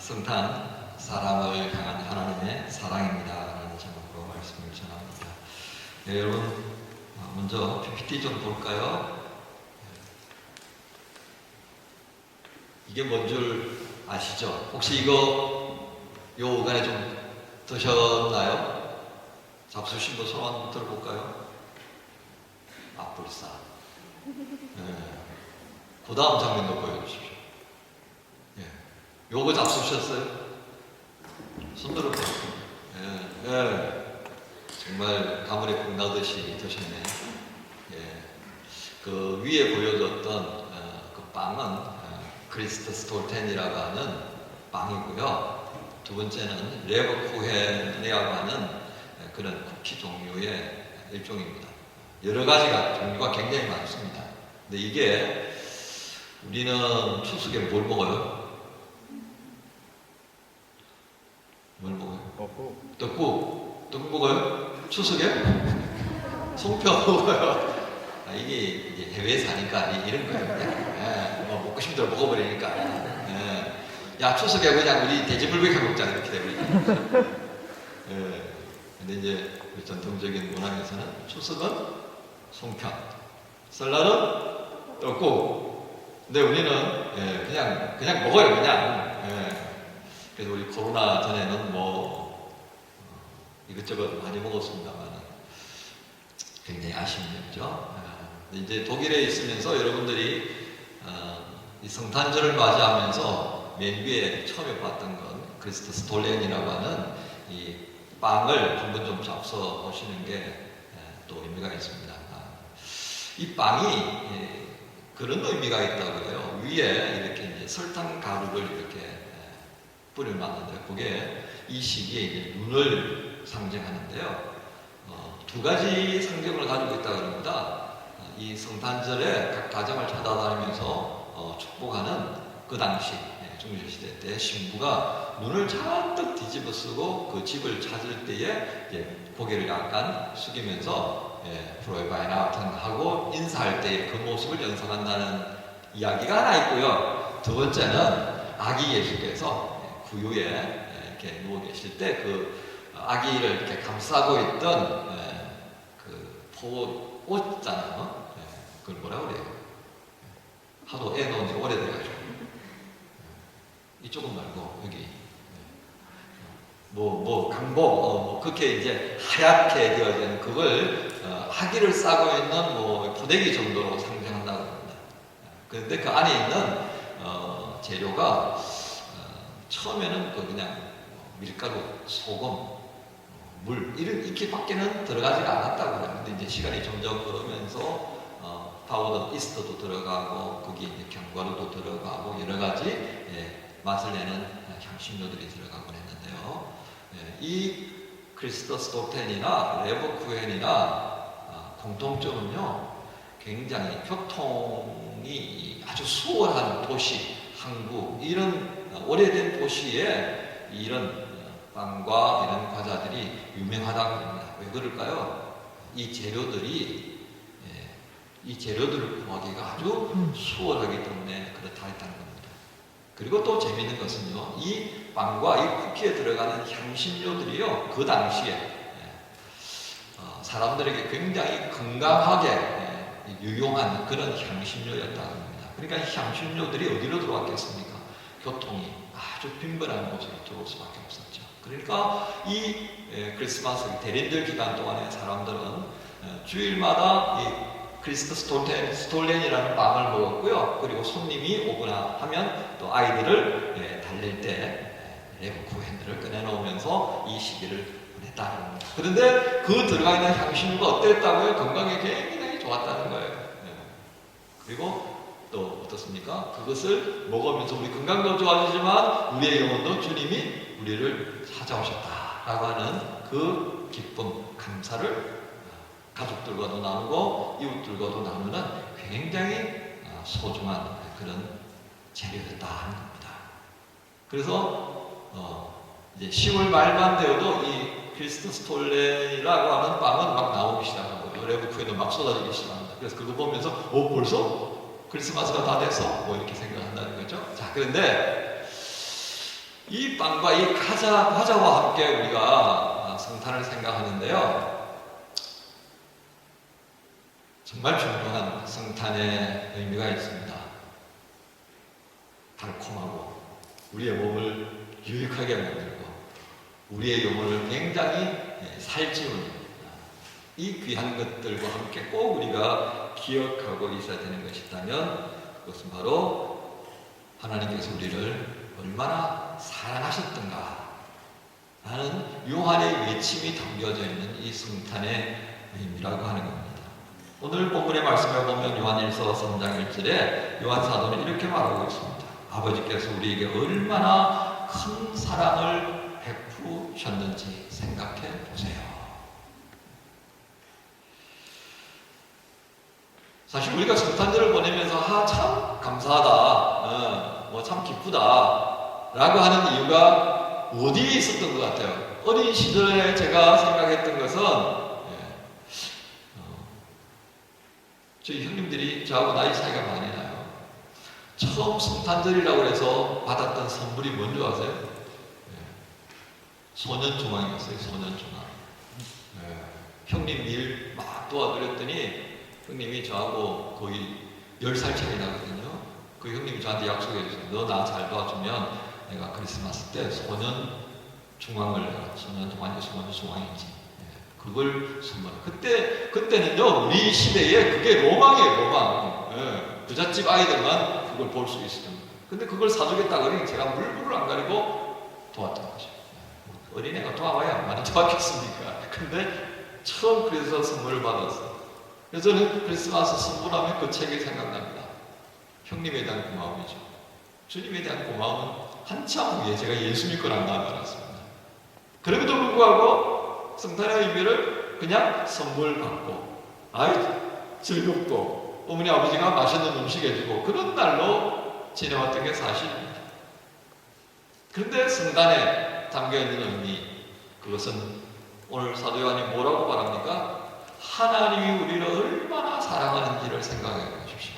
성탄, 사람을 향한 하나님의 사랑입니다 라는 제목으로 말씀을 전합니다. 네, 여러분 먼저 PPT 좀 볼까요? 이게 뭔 줄 아시죠? 혹시 이거 요 오간에 좀 드셨나요? 잡수신 분 손 한번 들어볼까요? 앞불사. 네. 그 다음 장면도 보여주십시오. 예. 요거 잡수셨어요? 손 들어보세요. 예. 예. 정말 가물에 국 나듯이 드셨네. 예. 그 위에 보여줬던 그 빵은 크리스트 스톨텐이라고 하는 빵이고요. 두 번째는 레버쿠헨이라고 하는 그런 쿠키 종류의 일종입니다. 여러 가지가 종류가 굉장히 많습니다. 근데 이게 우리는 추석에 뭘 먹어요? 뭘 먹어요? 떡국 먹어요? 추석에? 송편 먹어요. 이게 해외에 사니까 이런 거예요. 그냥. 뭐 먹고 싶은 대로 먹어버리니까. 야, 추석에 그냥 우리 돼지불고기 먹자 이렇게 되버리니까. 근데 이제 우리 전통적인 문화에서는 추석은 송편, 설날은 떡국. 근데 우리는 그냥 먹어요. 그냥. 그래서 우리 코로나 전에는 뭐 이것저것 많이 먹었습니다만 굉장히 아쉽죠. 이제 독일에 있으면서 여러분들이 이 성탄절을 맞이하면서 맨 위에 처음에 봤던 건 크리스트 스톨렌이라고 하는 이 빵을 한번 좀 잡숴 보시는 게 또 의미가 있습니다. 이 빵이 그런 의미가 있다고 해요. 위에 이렇게 이제 설탕 가루를 이렇게 뿌려놨는데 그게 이 시기에 이제 눈을 상징하는데요. 두 가지 상징을 가지고 있다고 합니다. 이 성탄절에 각 가정을 찾아다니면서 축복하는 그 당시 중세시대 때 신부가 눈을 잔뜩 뒤집어 쓰고 그 집을 찾을 때에 고개를 약간 숙이면서 프로이바이나우튼 하고 인사할 때의 그 모습을 연상한다는 이야기가 하나 있고요. 두 번째는 아기 예수께서 구유에 이렇게 누워 계실 때 그 아기를 이렇게 감싸고 있던 그 옷 있잖아요. 그걸 뭐라고 그래요? 하도 애 놓은 지 오래돼가지고. 이쪽은 말고, 여기. 강복, 그렇게 이제 하얗게 되어진 그걸 아기를 싸고 있는 포대기 정도로 상징한다고 합니다. 그런데 그 안에 있는 재료가 처음에는 그냥 밀가루, 소금, 물 이렇게 밖에는 들어가지가 않았다고 해요. 근데 이제 시간이 점점 흐르면서 파우더 이스트도 들어가고 거기 이제 견과류도 들어가고 여러 가지 맛을 내는 향신료들이 들어가곤 했는데요. 이 크리스트 스톨텐이나 레버쿠헨이나 공통점은요, 굉장히 교통이 아주 수월한 도시, 항구 이런 오래된 도시에 이런 빵과 이런 과자들이 유명하다고 합니다. 왜 그럴까요? 이 재료들을 구하기가 아주 수월하기 때문에 그렇다 했다는 겁니다. 그리고 또 재미있는 것은요, 이 빵과 이 쿠키에 들어가는 향신료들이요, 그 당시에 사람들에게 굉장히 건강하게 유용한 그런 향신료였다고 합니다. 그러니까 이 향신료들이 어디로 들어왔겠습니까? 교통이 아주 빈번한 곳으로 들어올 수밖에 없었죠. 그러니까 이 크리스마스 대림절 기간 동안에 사람들은 주일마다 이 크리스트 스톨렌이라는 빵을 먹었고요. 그리고 손님이 오거나 하면 또 아이들을 달랠 때 레버쿠헨들을 꺼내놓으면서 이 시기를 보냈다는 겁니다. 그런데 그 들어가 있는 향신료가 어땠다고요? 건강에 굉장히 좋았다는 거예요. 그리고 또 어떻습니까? 그것을 먹으면서 우리 건강도 좋아지지만 우리의 영혼도 주님이 우리를 찾아오셨다라고 하는 그 기쁨, 감사를 가족들과도 나누고 이웃들과도 나누는 굉장히 소중한 그런 재료였다 하는 겁니다. 그래서 이제 10월 말만 되어도 이 크리스트 스톨렌이라고 하는 빵은 막 나오기 시작하고 레버쿠헨도 막 쏟아지기 시작합니다. 그래서 그거 보면서 벌써 크리스마스가 다 돼서 이렇게 생각한다는 거죠. 자, 그런데 이 빵과 이 과자와 함께 우리가 성탄을 생각하는데요. 정말 중요한 성탄의 의미가 있습니다. 달콤하고 우리의 몸을 유익하게 만들고 우리의 영혼을 굉장히 살찌우는 이 귀한 것들과 함께 꼭 우리가 기억하고 있어야 되는 것이 있다면 그것은 바로 하나님께서 우리를 얼마나 사랑하셨던가 하는 요한의 외침이 담겨져 있는 이 성탄의 의미라고 하는 겁니다. 오늘 본문의 말씀을 보면 요한일서 3장 1절에 요한 사도는 이렇게 말하고 있습니다. 아버지께서 우리에게 얼마나 큰 사랑을 베푸셨는지 생각해 보세요. 사실 우리가 성탄절을 보내면서 참 감사하다, 참 기쁘다 라고 하는 이유가 어디에 있었던 것 같아요. 어린 시절에 제가 생각했던 것은 저희 형님들이 저하고 나이 차이가 많이 나요. 처음 성탄절이라고 해서 받았던 선물이 뭔지 아세요? 소년중앙이었어요. 소년중앙. 형님 일 막 도와드렸더니 형님이 저하고 거의 10살 차이 나거든요. 그 형님이 저한테 약속해 주세요. 너 나 잘 도와주면 내가 크리스마스 때 소년중앙을 내가 소년중앙이 소년중앙이지. 그걸 선물. 그때는요 우리 시대에 그게 로망이에요. 로망. 부잣집 아이들만 그걸 볼 수 있었던 거예요. 근데 그걸 사주겠다 그러니 제가 물불을 안 가리고 도왔던 거죠. 어린애가 도와봐야 많이 도왔겠습니까? 근데 처음 그래서 선물을 받았어요. 그래서 저는 크리스마스 선물하면 그 책이 생각납니다. 형님에 대한 고마움이죠. 주님에 대한 고마움은 한참 후에 제가 예수 믿고 난 다음에 알았습니다. 그럼에도 불구하고 성탄의 의미를 그냥 선물 받고 즐겁고 어머니 아버지가 맛있는 음식 해주고 그런 날로 지내왔던 게 사실입니다. 그런데 성탄에 담겨있는 의미, 그것은 오늘 사도 요한이 뭐라고 말합니까? 하나님이 우리를 얼마나 사랑하는지를 생각해 보십시오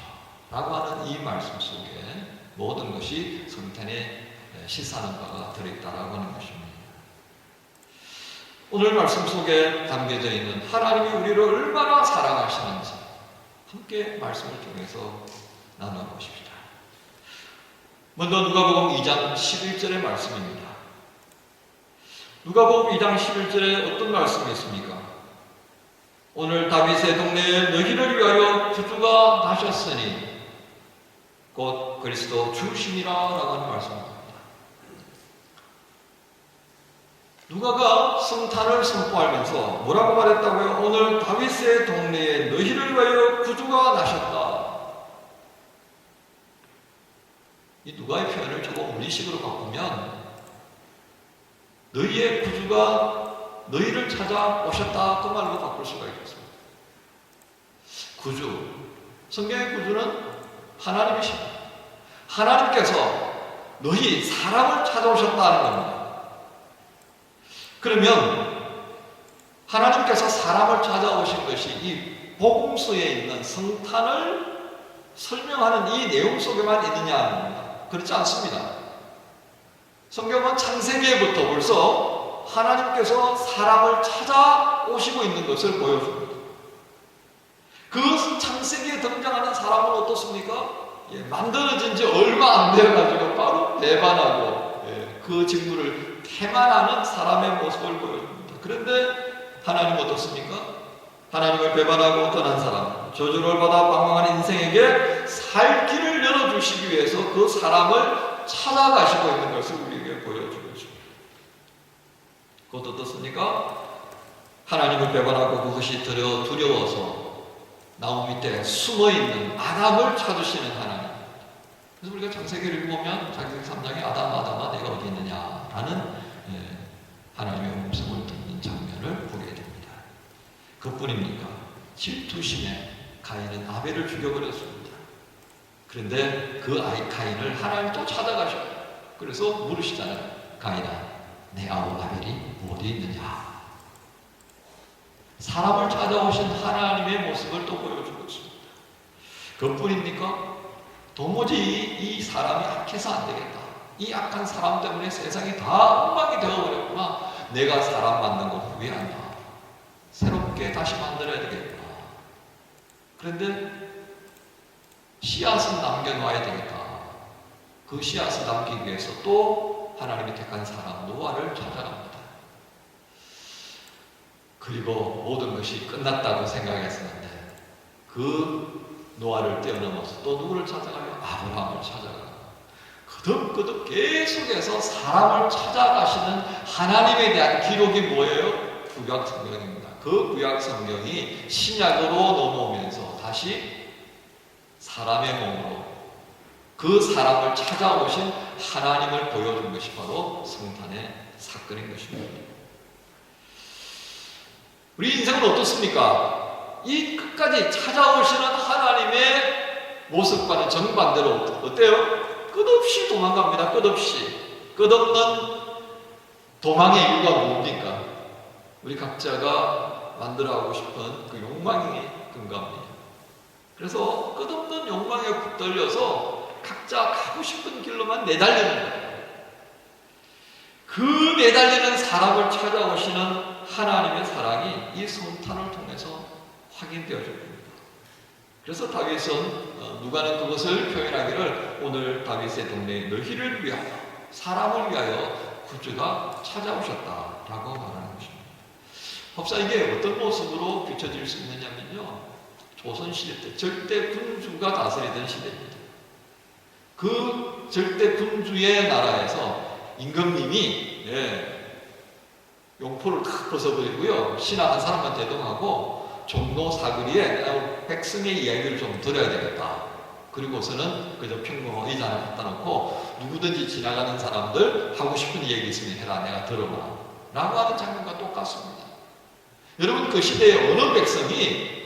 라고 하는 이 말씀 속에 모든 것이 성탄에 시사하는 바가 들어있다라고 하는 것입니다. 오늘 말씀 속에 담겨져 있는 하나님이 우리를 얼마나 사랑하시는지 함께 말씀을 통해서 나눠보십시다. 먼저 누가복음 2장 11절의 말씀입니다. 누가복음 2장 11절에 어떤 말씀이 있습니까? 오늘 다윗의 동네에 너희를 위하여 구주가 나셨으니 곧 그리스도 주시니라 라고 하는 말씀입니다. 누가가 성탄을 선포하면서 뭐라고 말했다고요? 오늘 다윗의 동네에 너희를 위하여 구주가 나셨다. 이 누가의 표현을 조금 우리식으로 바꾸면 너희의 구주가 너희를 찾아오셨다 그 말로 바꿀 수가 있겠습니다. 구주, 성경의 구주는 하나님이십니다. 하나님께서 너희 사람을 찾아오셨다는 겁니다. 그러면 하나님께서 사람을 찾아오신 것이 이 복음서에 있는 성탄을 설명하는 이 내용 속에만 있느냐 합니다. 그렇지 않습니다. 성경은 창세기에부터 벌써 하나님께서 사람을 찾아오시고 있는 것을 보여줍니다. 그 창세기에 등장하는 사람은 어떻습니까? 만들어진 지 얼마 안 되어가지고 바로 배반하고 그 직무를 태만하는 사람의 모습을 보여줍니다. 그런데 하나님은 어떻습니까? 하나님을 배반하고 떠난 사람, 저주를 받아 방황한 인생에게 살 길을 열어주시기 위해서 그 사람을 찾아가시고 있는 것을 우리에게 보여주고 있습니다. 그것도 어떻습니까? 하나님을 배반하고 그것이 두려워서 나무 밑에 숨어있는 아담을 찾으시는 하나님. 그래서 우리가 창세기를 보면 창세기 3장에 아담아 내가 어디 있느냐라는 하나님의 음성을 듣는 장면을 보게 됩니다. 그뿐입니까? 질투심에 가인은 아벨을 죽여버렸습니다. 그런데 그 아이 가인을 하나님 또 찾아가셔요. 그래서 물으시잖아요. 가인아, 내 아우 아벨이 어디 있느냐? 사람을 찾아오신 하나님의 모습을 또 보여주고 있습니다. 그뿐입니까? 도무지 이 사람이 악해서 안 되겠다. 이 악한 사람 때문에 세상이 다 엉망이 되어버렸구나. 내가 사람 만든 거 후회한다. 새롭게 다시 만들어야 되겠구나. 그런데 씨앗은 남겨놔야 되겠다. 그 씨앗을 남기기 위해서 또 하나님이 택한 사람 노아를 찾아갑니다. 그리고 모든 것이 끝났다고 생각했었는데 그 노아를 뛰어넘어서 또 누구를 찾아가요? 아브라함을 찾아가요. 거듭거듭 계속해서 사람을 찾아가시는 하나님에 대한 기록이 뭐예요? 구약 성경입니다. 그 구약 성경이 신약으로 넘어오면서 다시 사람의 몸으로 그 사람을 찾아오신 하나님을 보여준 것이 바로 성탄의 사건인 것입니다. 우리 인생은 어떻습니까? 이 끝까지 찾아오시는 하나님의 모습과는 정반대로 어때요? 끝없이 도망갑니다. 끝없는 도망의 이유가 뭡니까? 우리 각자가 만들어가고 싶은 그 욕망이 근거입니다. 그래서 끝없는 욕망에 붙들려서 각자 가고 싶은 길로만 내달리는 거예요. 그 내달리는 사람을 찾아오시는 하나님의 사랑이 이 성탄을 통해서 확인되어져 줍니다. 그래서 다윗은 누가는 그것을 표현하기를 오늘 다윗의 동네에 너희를 위하여 사람을 위하여 구주가 찾아오셨다라고 말하는 것입니다. 법사 이게 어떤 모습으로 비춰질 수 있느냐면요, 조선시대 때 절대 군주가 다스리던 시대입니다. 그 절대 군주의 나라에서 임금님이 용포를 탁 벗어버리고요, 신하 한 사람만 대동하고 종로 사거리에 백성의 이야기를 좀 들어야 되겠다. 그리고서는 그저 평범한 의자 하나 갖다 놓고 누구든지 지나가는 사람들 하고 싶은 얘기 있으면 해라, 내가 들어보라 라고 하는 장면과 똑같습니다. 여러분, 그 시대의 어느 백성이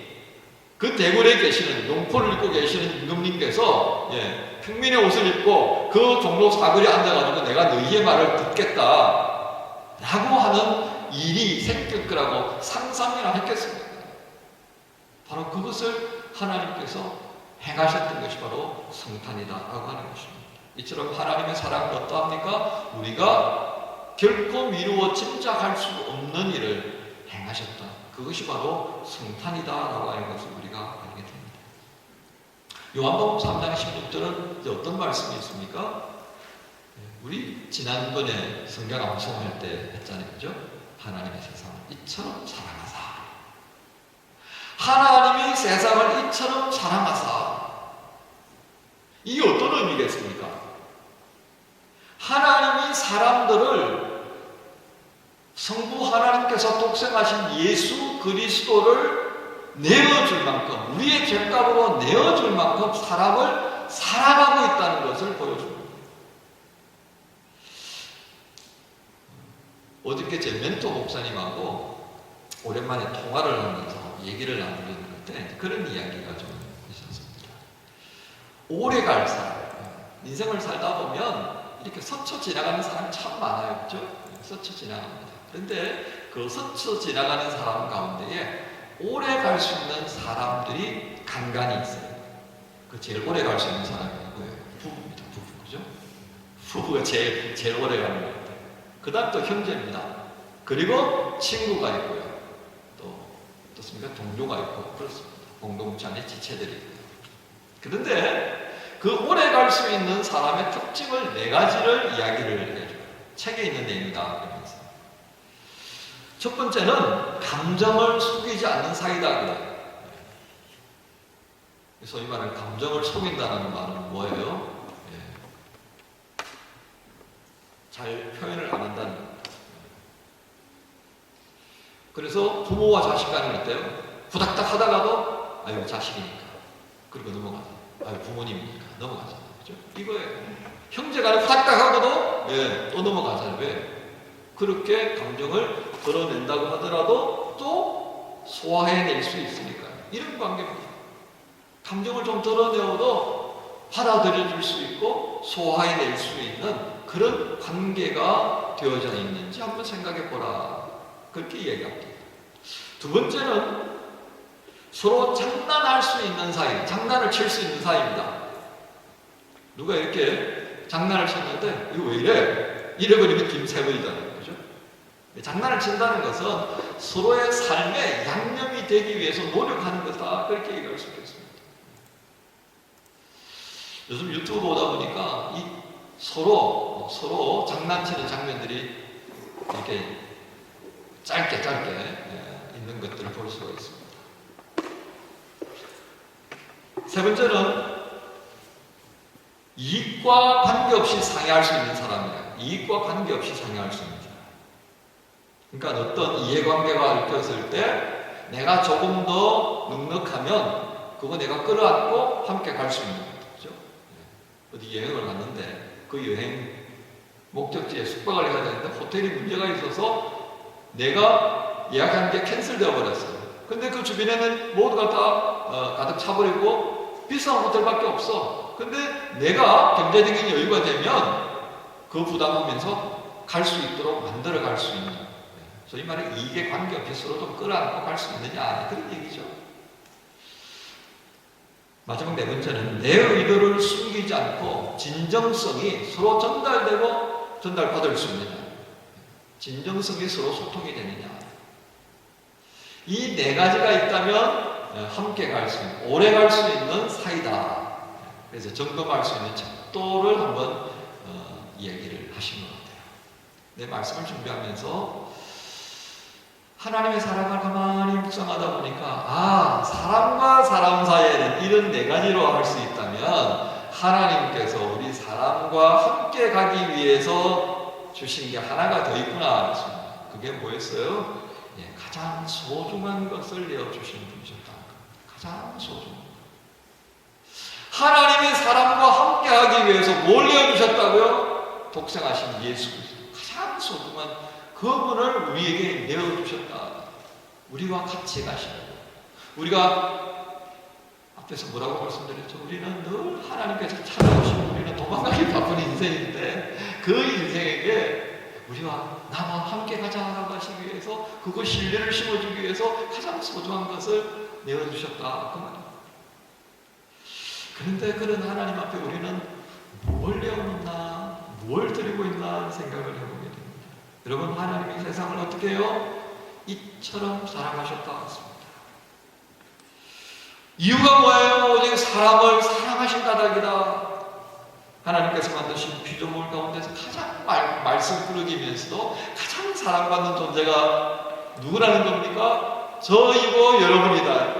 그 대궐에 계시는, 용포를 입고 계시는 임금님께서 평민의 옷을 입고 그 종로 사거리에 앉아가지고 내가 너희의 말을 듣겠다 라고 하는 일이 생길 거라고 상상이나 했겠습니까? 바로 그것을 하나님께서 행하셨던 것이 바로 성탄이다라고 하는 것입니다. 이처럼 하나님의 사랑은 어떠합니까? 우리가 결코 미루어 짐작할 수 없는 일을 행하셨다. 그것이 바로 성탄이다라고 하는 것을 우리가 알게 됩니다. 요한복음 3장 16절은 이제 어떤 말씀이 있습니까? 우리 지난번에 성경 암송할 때 했잖아요. 그죠? 하나님의 세상을 이처럼 사랑하사. 하나님이 세상을 이처럼 사랑하사. 이게 어떤 의미겠습니까? 하나님이 사람들을 성부 하나님께서 독생하신 예수 그리스도를 내어줄 만큼, 우리의 죄값으로 내어줄 만큼 사람을 사랑하고 있다는 것을 보여줍니다. 어저께 제 멘토 목사님하고 오랜만에 통화를 하면서 얘기를 나누는 때 그런 이야기가 좀 있었습니다. 오래 갈 사람, 인생을 살다 보면 이렇게 스쳐 지나가는 사람이 참 많아요. 그렇죠? 스쳐 지나갑니다. 그런데 그 스쳐 지나가는 사람 가운데에 오래 갈 수 있는 사람들이 간간이 있어요. 그 제일 오래 갈 수 있는 사람이 누구예요? 부부입니다. 부부. 그죠? 부부가 제일 오래 가는 것 같아요. 그 다음 또 형제입니다. 그리고 친구가 있고요. 또 어떻습니까? 동료가 있고 그렇습니다. 공동체 안에 지체들이 있고요. 그런데 그 오래 갈 수 있는 사람의 특징을 4가지를 이야기를 해줘요. 책에 있는 내용이다 그러면서. 첫 번째는 감정을 속이지 않는 사이다 그래요. 소위 말하는 감정을 속인다는 말은 뭐예요? 잘 표현을 안 한다는 겁니다. 그래서 부모와 자식 간은 어때요? 후닥닥 하다가도 아유 자식이니까 그리고 넘어가자. 아유 부모님이니까 넘어가자. 그죠? 이거예요. 형제 간에 후닥닥 하고도 또 넘어가자. 왜? 그렇게 감정을 드러낸다고 하더라도 또 소화해낼 수 있으니까 이런 관계입니다. 감정을 좀 드러내어도 받아들여줄 수 있고 소화해낼 수 있는 그런 관계가 되어져 있는지 한번 생각해보라. 그렇게 이야기합니다. 두 번째는 서로 장난할 수 있는 사이, 장난을 칠 수 있는 사이입니다. 누가 이렇게 장난을 쳤는데 이거 왜 이래? 이래버리면 김새버리잖아요. 그죠? 장난을 친다는 것은 서로의 삶에 양념이 되기 위해서 노력하는 거다. 그렇게 얘기할 수 있겠습니다. 요즘 유튜브 보다 보니까 서로 장난치는 장면들이 이렇게 짧게 있는 것들을 볼 수가 있습니다. 세 번째는 이익과 관계없이 상해할 수 있는 사람이에요. 이익과 관계없이 상해할 수 있는 사람. 그러니까 어떤 이해관계가 얽혔을 때 내가 조금 더 넉넉하면 그거 내가 끌어안고 함께 갈 수 있는 거죠. 어디 여행을 갔는데 그 여행 목적지에 숙박을 해야 되는데 호텔이 문제가 있어서 내가 예약한 게 캔슬되어 버렸어요. 근데 그 주변에는 모두가 다 가득 차버리고 비싼 호텔밖에 없어. 근데 내가 경제적인 여유가 되면 그 부담하면서 갈 수 있도록 만들어 갈 수 있는, 소위 말해 이익에 관계없이 서로 좀 끌어안고 갈 수 있느냐, 그런 얘기죠. 마지막 네 번째는 내 의도를 숨기지 않고 진정성이 서로 전달받을 수 있느냐, 진정성이 서로 소통이 되느냐. 이 네 가지가 있다면 함께 갈 수 있는, 오래 갈 수 있는 사이다. 그래서 점검할 수 있는 척도를 한번 얘기를 하신 것 같아요. 내 말씀을 준비하면서 하나님의 사랑을 가만히 묵상하다 보니까 사람과 사람 사이에는 이런 네 가지로 할 수 있다면 하나님께서 우리 사람과 함께 가기 위해서 주신 게 하나가 더 있구나 그랬습니다. 그게 뭐였어요? 가장 소중한 것을 내어주신 분이셨다. 가장 소중한 것. 하나님의 사람과 함께 하기 위해서 뭘 내어주셨다고요? 독생하신 예수 그리스도. 가장 소중한 그분을 우리에게 내어주셨다. 우리와 같이 가시라고. 우리가 앞에서 뭐라고 말씀드렸죠? 우리는 늘 하나님께서 찾아오시면 우리는 도망가기 바쁜 인생인데 그 인생에게 우리와 나와 함께 가자라고 하시기 위해서, 그거 신뢰를 심어주기 위해서 가장 소중한 것을 내어주셨다. 그 말입니다. 그런데 그런 하나님 앞에 우리는 뭘 내어놓나, 뭘 드리고 있나 생각을 해보게 됩니다. 여러분, 하나님이 세상을 어떻게 해요? 이처럼 사랑하셨다 했습니다. 이유가 뭐예요? 오직 사람을 사랑하신 까닭이다. 하나님께서 만드신 피조물 가운데서 가장 말씀 꾸러기면서도 가장 사랑받는 존재가 누구라는 겁니까? 저이고 여러분이다.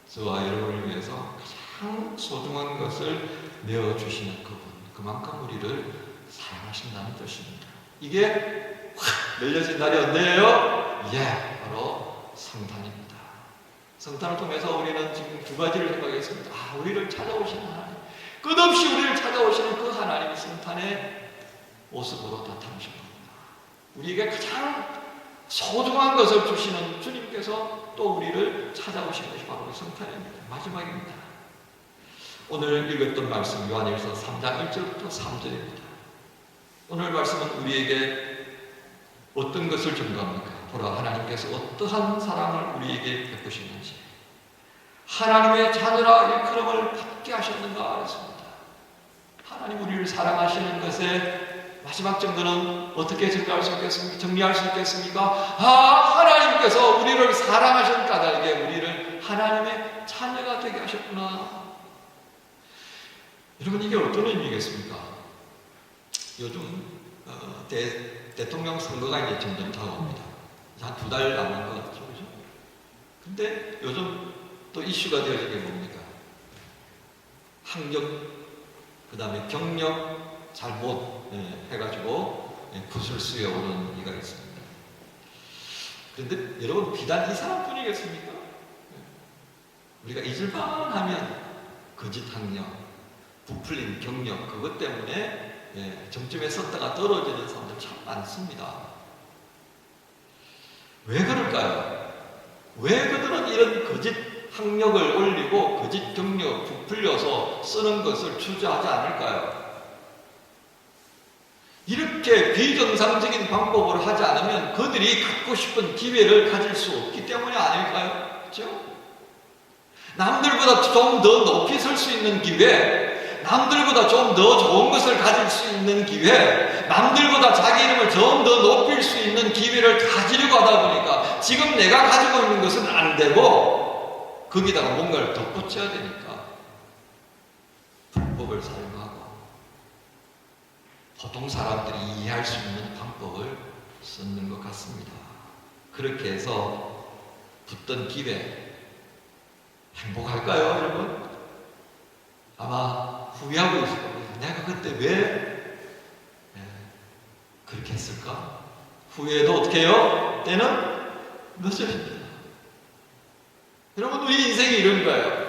저와 여러분을 위해서 가장 소중한 것을 내어주시는 그분, 그만큼 우리를 사랑하신다는 뜻입니다. 이게 확 열려진 날이 언제예요? 바로 성탄입니다. 성탄을 통해서 우리는 지금 두 가지를 생각했습니다. 우리를 찾아오시는 하나님, 끝없이 우리를 찾아오시는 그 하나님이 성탄의 모습으로 나타나셨습니다. 우리에게 가장 소중한 것을 주시는 주님께서 또 우리를 찾아오신 것이 바로 성탄입니다. 마지막입니다. 오늘 읽었던 말씀 요한일서 3장 1절부터 3절입니다. 오늘 말씀은 우리에게 어떤 것을 증거합니까? 보라, 하나님께서 어떠한 사랑을 우리에게 베푸시는지, 하나님의 자녀라 일컬음을 받게 하셨는가 했습니다. 하나님 우리를 사랑하시는 것에 마지막 증거는 어떻게 증거할 수 있겠습니까? 정리할 수 있겠습니까? 하나님께서 우리를 사랑하신 까닭에 우리를 하나님의 자녀가 되게 하셨구나. 여러분, 이게 어떤 의미겠습니까? 요즘 대통령 선거가 이제 점점 다가옵니다. 한 2달 남은 것 같죠, 그죠? 근데 요즘 또 이슈가 되어진 게 뭡니까? 학력, 그 다음에 경력 잘못 해가지고 구설수에 오른 이가 있습니다. 그런데 여러분, 비단 이 사람뿐이겠습니까? 우리가 잊을만 하면 거짓 학력, 부풀린 경력, 그것 때문에 정점에 섰다가 떨어지는 사람들 참 많습니다. 왜 그럴까요? 왜 그들은 이런 거짓 학력을 올리고 거짓 경력 부풀려서 쓰는 것을 주저하지 않을까요? 이렇게 비정상적인 방법으로 하지 않으면 그들이 갖고 싶은 기회를 가질 수 없기 때문이 아닐까요? 그렇죠? 남들보다 좀 더 높이 설 수 있는 기회, 남들보다 좀 더 좋은 것을 가질 수 있는 기회, 남들보다 자기 이름을 좀 더 높일 수 있는 기회를 가지려고 하다 보니까 지금 내가 가지고 있는 것은 안 되고 거기다가 뭔가를 덧붙여야 되니까 불법을 사용하고 보통 사람들이 이해할 수 있는 방법을 썼는 것 같습니다. 그렇게 해서 붙던 기회 행복할까요, 여러분? 아마 후회하고 있을 겁니다. 내가 그때 왜 그렇게 했을까? 후회도 어떻게 해요? 때는 늦어집니다. 여러분, 우리 인생이 이런 거예요.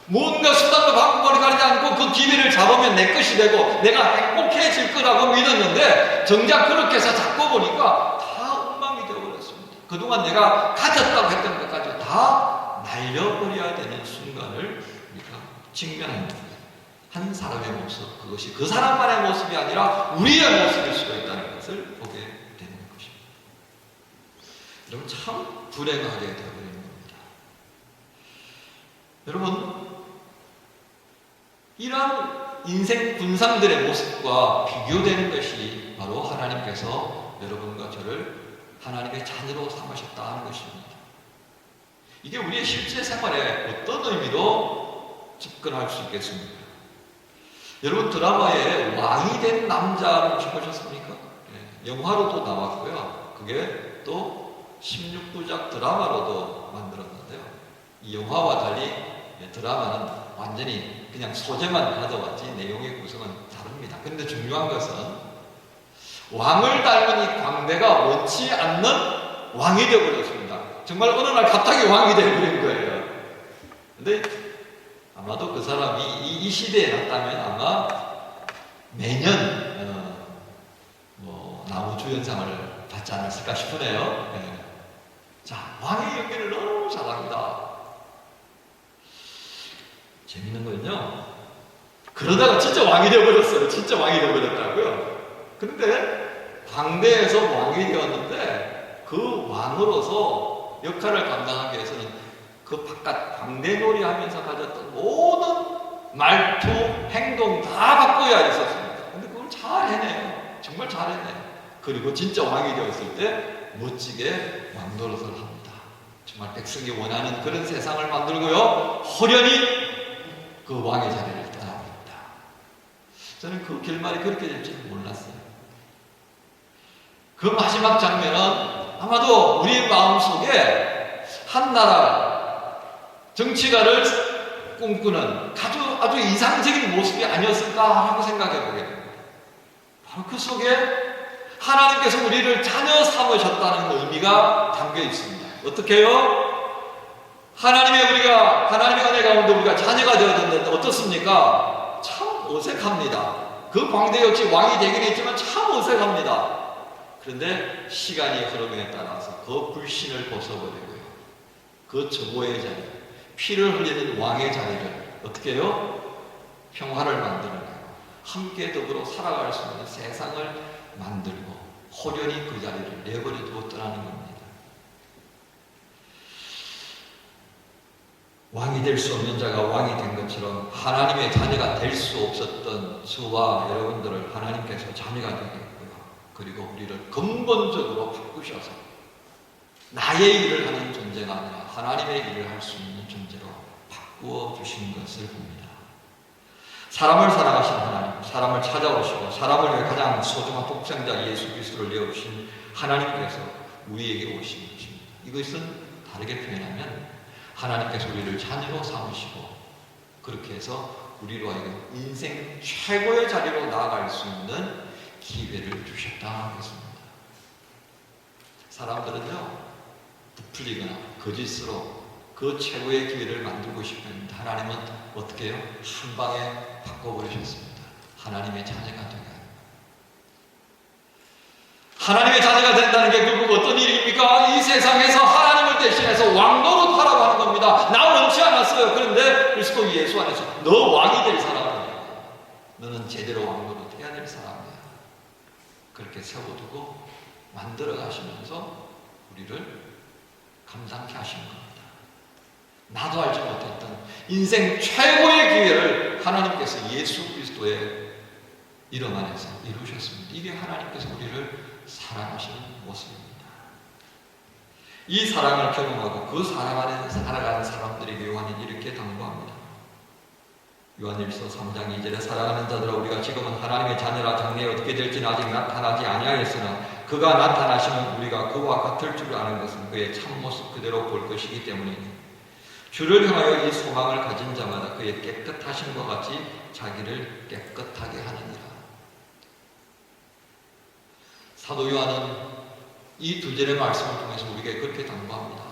뭔가 수단을 바꾸거나 가리지 않고 그 기회를 잡으면 내 것이 되고 내가 행복해질 거라고 믿었는데 정작 그렇게 해서 잡고 보니까 다 엉망이 되어버렸습니다. 그동안 내가 가졌다고 했던 것까지 다 날려버려야 되는 순간을 우리가 직면합니다. 한 사람의 모습, 그것이 그 사람만의 모습이 아니라 우리의 모습일 수가 있다는 것을 보게 되는 것입니다. 여러분, 참 불행하게 되어버리는 겁니다. 여러분, 이러한 인생 군상들의 모습과 비교되는 것이 바로 하나님께서 여러분과 저를 하나님의 자녀로 삼으셨다 하는 것입니다. 이게 우리의 실제 생활에 어떤 의미로 접근할 수 있겠습니까? 여러분, 드라마에 왕이 된 남자를 혹시 보셨습니까? 영화로도 나왔고요. 그게 또 16부작 드라마로도 만들었는데요. 이 영화와 달리 드라마는 완전히 그냥 소재만 가져왔지 내용의 구성은 다릅니다. 그런데 중요한 것은 왕을 닮은 이 광대가 원치 않는 왕이 되어버렸습니다. 정말 어느 날 갑자기 왕이 되어버린 거예요. 근데 아마도 그 사람이 이 시대에 났다면 아마 매년 나무주연상을 받지 않았을까 싶으네요. 자, 왕의 연기를 너무 잘합니다. 재밌는 거는요, 그러다가 진짜 왕이 되어버렸어요. 진짜 왕이 되어버렸다고요. 그런데 광대에서 왕이 되었는데 그 왕으로서 역할을 감당하기 위해서는 그 바깥 광대놀이 하면서 가졌던 모든 말투, 행동 다 바꿔야 있었습니다. 근데 그걸 잘 해내요. 정말 잘 해내요. 그리고 진짜 왕이 되었을 때 멋지게 왕노릇을 합니다. 정말 백성이 원하는 그런 세상을 만들고요, 호련히 그 왕의 자리를 떠납니다. 저는 그 결말이 그렇게 될 줄은 몰랐어요. 그 마지막 장면은 아마도 우리 마음속에 한 나라 정치가를 꿈꾸는 아주 이상적인 모습이 아니었을까 하고 생각해 보게 됩니다. 바로 그 속에 하나님께서 우리를 자녀 삼으셨다는 의미가 담겨 있습니다. 어떻게 해요? 하나님의 은혜 가운데 우리가 자녀가 되었는데 어떻습니까? 참 어색합니다. 그 광대 역시 왕이 되긴 했지만 참 어색합니다. 그런데 시간이 흐름에 따라서 그 불신을 벗어버리고요, 그 저고의 자리, 피를 흘리는 왕의 자리를 어떻게 해요? 평화를 만들어내고 함께 더불어 살아갈 수 있는 세상을 만들고 호련히 그 자리를 내버려두고 떠나는 겁니다. 왕이 될 수 없는 자가 왕이 된 것처럼 하나님의 자녀가 될 수 없었던 저와 여러분들을 하나님께서 자녀가 되게 했고요, 그리고 우리를 근본적으로 바꾸셔서 나의 일을 하는 존재가 아니라 하나님의 일을 할 수 있는 존재로 바꾸어 주신 것을 봅니다. 사람을 사랑하신 하나님, 사람을 찾아오시고 사람을 위해 가장 소중한 독생자 예수 그리스도를 내어주신 하나님께서 우리에게 오신 것입니다. 이것은 다르게 표현하면 하나님께서 우리를 자녀로 삼으시고 그렇게 해서 우리로 하여금 인생 최고의 자리로 나아갈 수 있는 기회를 주셨다 하겠습니다. 사람들은요, 부풀리거나 거짓으로 그 최고의 기회를 만들고 싶었는데 하나님은 어떻게 해요? 한 방에 바꿔버리셨습니다. 하나님의 자녀가 되게. 하나님의 자녀가 된다는 게 결국 어떤 일입니까? 이 세상에서 하나님을 대신해서 왕노릇 하라고 하는 겁니다. 나 원치 않았어요. 그런데 그리스도 예수 안에서 너 왕이 될 사람이야. 너는 제대로 왕노릇 해야 될 사람이야. 그렇게 세워두고 만들어 가시면서 우리를 감당케 하시는 겁니다. 나도 알지 못했던 인생 최고의 기회를 하나님께서 예수 그리스도의 이름 안에서 이루셨습니다. 이게 하나님께서 우리를 사랑하시는 모습입니다. 이 사랑을 경험하고 그 사랑 안에서 살아가는 사람들에게 요한이 이렇게 당부합니다. 요한일서 3장 2절에 사랑하는 자들아 우리가 지금은 하나님의 자녀라 장래에 어떻게 될지는 아직 나타나지 아니하였으나 그가 나타나시면 우리가 그와 같을 줄 아는 것은 그의 참모습 그대로 볼 것이기 때문이니 주를 향하여 이 소망을 가진 자마다 그의 깨끗하심과 같이 자기를 깨끗하게 하느니라. 사도 요한은 이 두 절의 말씀을 통해서 우리에게 그렇게 당부합니다.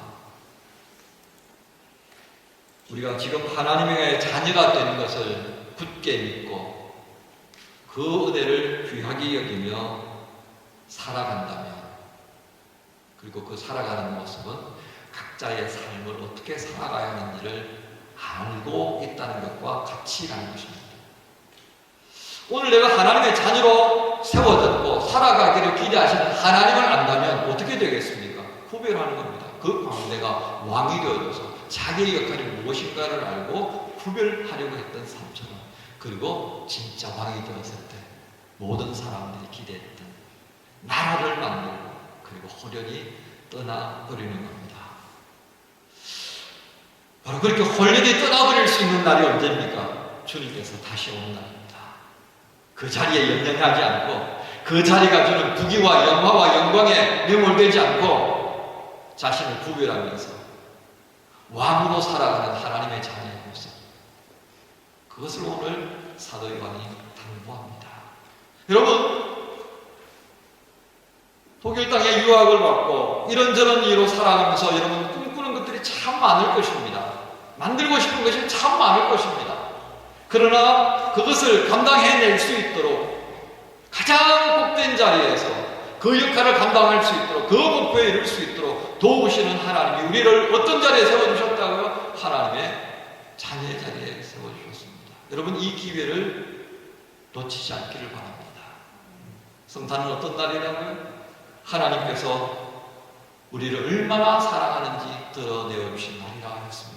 우리가 지금 하나님의 자녀가 되는 것을 굳게 믿고 그 은혜를 귀하게 여기며 살아간다면, 그리고 그 살아가는 모습은 각자의 삶을 어떻게 살아가야 하는지를 알고 있다는 것과 같이 가는 것입니다. 오늘 내가 하나님의 자녀로 세워졌고 살아가기를 기대하시는 하나님을 안다면 어떻게 되겠습니까? 구별하는 겁니다. 그 광대가 왕이 되어져서 자기의 역할이 무엇인가를 알고 구별하려고 했던 삶처럼, 그리고 진짜 왕이 되었을 때 모든 사람들이 기대했던 나라를 만들고 그리고 호련히 떠나버리는 겁니다. 바로 그렇게 홀연히 떠나버릴 수 있는 날이 언제입니까? 주님께서 다시 오는 날입니다. 그 자리에 연연하지 않고 그 자리가 주는 부귀와 영화와 영광에 매몰되지 않고 자신을 구별하면서 왕으로 살아가는 하나님의 자녀의 모습, 그것을 오늘 사도 요한이 당부합니다. 여러분, 독일 땅에 유학을 받고 이런저런 이유로 살아가면서 여러분 꿈꾸는 것들이 참 많을 것입니다. 만들고 싶은 것이 참 많을 것입니다. 그러나 그것을 감당해낼 수 있도록 가장 복된 자리에서 그 역할을 감당할 수 있도록, 그 목표에 이룰 수 있도록 도우시는 하나님이 우리를 어떤 자리에 세워주셨다고요? 하나님의 자녀의 자리에 세워주셨습니다. 여러분, 이 기회를 놓치지 않기를 바랍니다. 성탄은 어떤 날이라고요? 하나님께서 우리를 얼마나 사랑하는지 드러내어 주신 날이라 했습니다.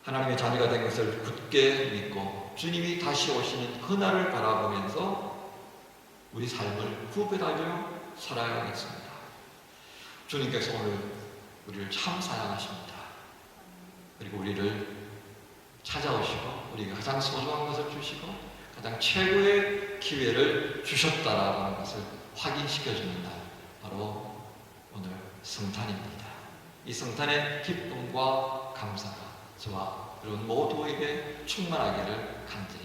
하나님의 자녀가 된 것을 굳게 믿고 주님이 다시 오시는 그날을 바라보면서 우리 삶을 구별하며 살아야겠습니다. 주님께서 오늘 우리를 참 사랑하십니다. 그리고 우리를 찾아오시고 우리에게 가장 소중한 것을 주시고 가장 최고의 기회를 주셨다라는 것을 확인시켜주는 날, 바로 오늘 성탄입니다. 이 성탄의 기쁨과 감사가 저와 여러분 모두에게 충만하기를 간절히